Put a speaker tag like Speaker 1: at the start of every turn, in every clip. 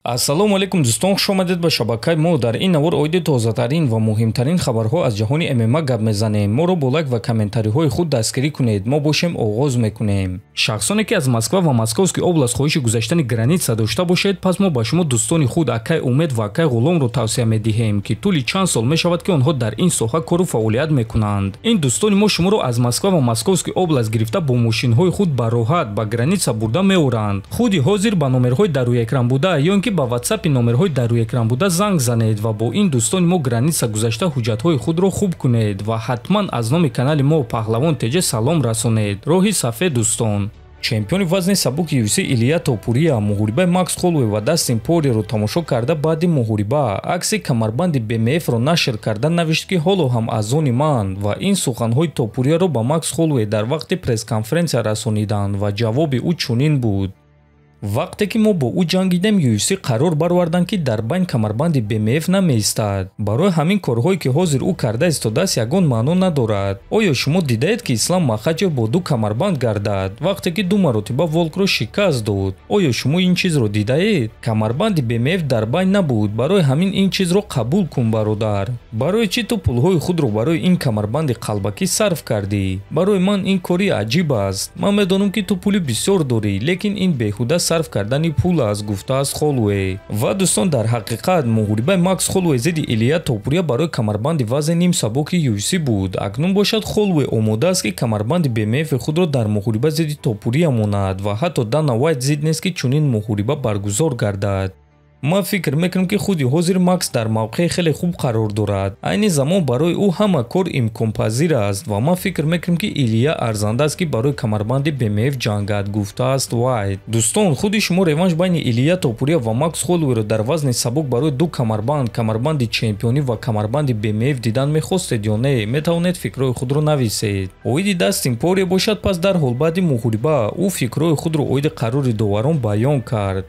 Speaker 1: ассалому алайкум дӯстон, хуш омадед ба шабакаи мо. дар ин навор оиди тозатарин ва муҳимтарин хабарҳо аз ҷаҳони ММА гап мезанем. моро бо лайк ва комментариҳои худ дастгирӣ кунед. мо бошем оғоз мекунем. шахсоне ки аз Москва ва Московский област хоҳиши гузаштани граница дошта бошед, пас мо ба шумо дӯстони худ Акай Умед ва Акай Ғуломро тавсия медиҳем, ки тӯли чанд сол мешавад ки онҳо дар ин соҳа кору фаъолият мекунанд. ин дӯстони мо шуморо аз Москва ва Московский област гирифта бо мошинҳои худ ба роҳат ба граница бурда меоранд. худи ҳозир ба номерҳои дар рӯи экран буда ё ин ки ба WhatsApp номерҳои дар рӯи экран буда занг занед ва бо ин дӯстони мо граница гузашта ҳуҷҷатҳои худро хуб кунед ва ҳатман аз номи канали мо Паҳлавон ТЖ салом расонед. роҳи сафед дӯстон. чемпиони вазни сабуки UFC Илия Топурия муҳорибаи Макс Холлоуэй ва Дастин Пориеро тамошо карда баъди муҳориба акси камарбанди BMF-ро нашр карда навишт ки ҳоло ҳам аз они ман ва ин суханҳои Топурияро ба Макс Холлоуэй дар вақти пресс-конференсия расониданд ва ҷавоби ӯ чунин буд: вақте ки мо бо ӯ ҷангидем, UFC қарор бароварданд ки дар байн камарбанди BMF намеистад. барои ҳамин корҳое ки ҳозир ӯ карда истодааст ягон маъно надорад. оё шумо дидаед ки Ислам Махачев бо ду камарбанд гардад вақте ки ду маротиба Волкро шикаст дод? оё шумо ин чизро дидаед? камарбанди BMF дар байн набуд. барои ҳамин ин чизро қабул кун бародар. барои чӣ ту пулҳои худро барои ин камарбанди қалбакӣ сарф кардӣ? барои ман ин кори аҷиб аст. ман медонам ки ту пули бисёр дорӣ, лекин ин беҳуда сарф кардани пул аст, гуфтааст Холлоуэй. ва дӯстон, дар ҳақиқат муҳорибаи Макс Холлоуэй зидди Илия Топурия барои камарбанди вазни ним сабуки UFC буд. акнун бошад Холлоуэй омода аст ки камарбанди BMF худро дар муҳориба зидди Топурия монад ва ҳатто Дана Вайт зид нест ки чунин муҳориба баргузор гардад. ман фикр мекунам ки худи ҳозир Макс дар мавқеи хеле хуб қарор дорад. айни замон барои ӯ ҳама кор имконпазир аст ва ман фикр мекунам ки Илия арзанда аст ки барои камарбанди BMF ҷангад, гуфтааст Вайт. дӯстон, худи шумо реванш байни Илия Топурия ва Макс Холлоуэйро дар вазни сабук барои ду камарбанди чемпионӣ ва камарбанди BMF дидан мехостед ё не? метавонед фикрҳои худро нависед. оиди Дастин Порие бошад, пас дарҳол баъди муҳориба ӯ фикрҳои худро оиди қарори доварон баён кард.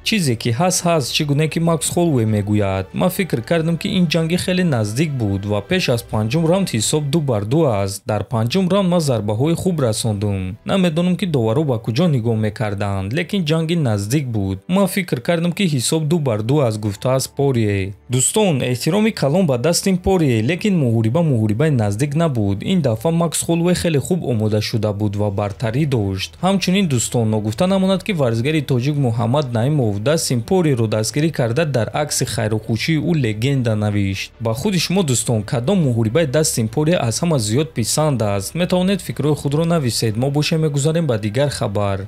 Speaker 1: чизе ки ҳаст чӣ гуне ки Макс Холлоуэй мегӯяд. ман фикр кардам ки ин ҷанги хеле наздик буд ва пеш аз панҷум раунд ҳисоб 2-2 аст. дар панҷум раунд ман зарбаҳои хуб расондум. намедонам ки доваро ба куҷо нигоҳ мекарданд, лекин ҷанги наздик буд. ман фикр кардам ки ҳисоб 2-2 аст, гуфтааст Порие. дӯстон, эҳтироми калон ба Дастин Порие, лекин муҳорибаи наздик набуд. ин дафъа Макс Холлоуэй хеле хуб омода шуда буд ва бартарӣ дошт. ҳамчунин дӯстон, ногуфта намонад ки варзигари тоҷик Муҳаммад Наимов Дастин Пориеро дастгирӣ карда дар акси хайрухушии ӯ легенда навишт. ба худи шумо дӯстон, кадом муҳорибаи Дастин Порие аз ҳама зиёд писанд аст? метавонед фикрҳои худро нависед. мо бошем мегузарем ба дигар хабар.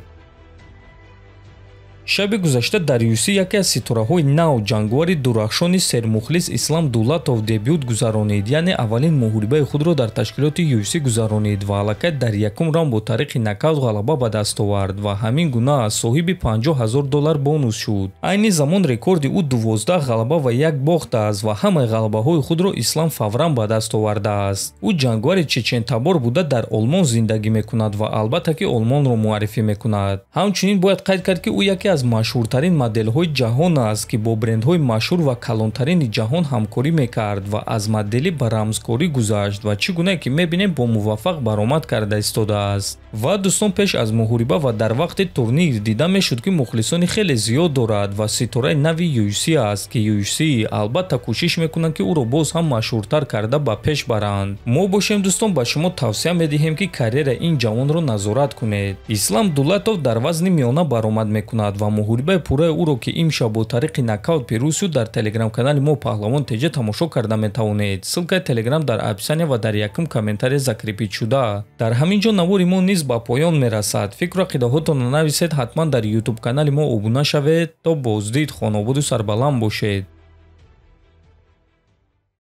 Speaker 1: шаби гузашта дар UFC яке аз ситораҳои нав, ҷанговари дурахшони сермухлис Ислам Дулатов дебют гузаронид, яъне аввалин муҳорибаи худро дар ташкилоти UFC гузаронид ва аллакай дар якум раунд бо тариқи нокаут ғалаба ба даст овард ва ҳамин гуна соҳиби $50,000 бонус шуд. айни замон рекорди ӯ 12 ғалаба ва 1 бохт аст ва ҳамаи ғалабаҳои худро Ислам фавран ба даст овардааст. ӯ ҷанговари чечентабор буда дар Олмон зиндагӣ мекунад ва албатта ки Олмонро муаррифӣ мекунад. ҳамчунин бояд қайд кард ки ӯ яке аз машҳуртарин моделҳои ҷаҳон аст ки бо брендҳои машҳур ва калонтарини ҷаҳон ҳамкорӣ мекард ва аз моделӣ ба рамзкорӣ гузашт ва чӣ гуне ки мебинем бо муваффақ баромад карда истодааст. ва дӯстон, пеш аз муҳориба ва дар вақти турнир дида мешуд ки мухлисони хеле зиёд дорад ва ситораи нави UFC аст ки UFC албатта кӯшиш мекунанд ки ӯро боз ҳам машҳуртар карда ба пеш баранд. мо бошем дӯстон, ба шумо тавсия медиҳем ки карьера ин ҷавонро назорат кунед. Ислам Дулатов дар вазни миёна баромад мекунад ва муҳорибаи пурраи ӯро ки имшаб бо тариқи нокаут пирӯз шуд дар телеграм-канали мо Паҳлавон ТЖ тамошо карда метавонед. ссилкаи телеграм дар описания ва дар якум комментария закрепид шуда. дар ҳамин ҷо навори мо низ ба поён мерасад. фикру ақидаҳотонро нависед. ҳатман дар YouTube канали мо обуна шавед. то боздид. хонободу сарбаланд бошед.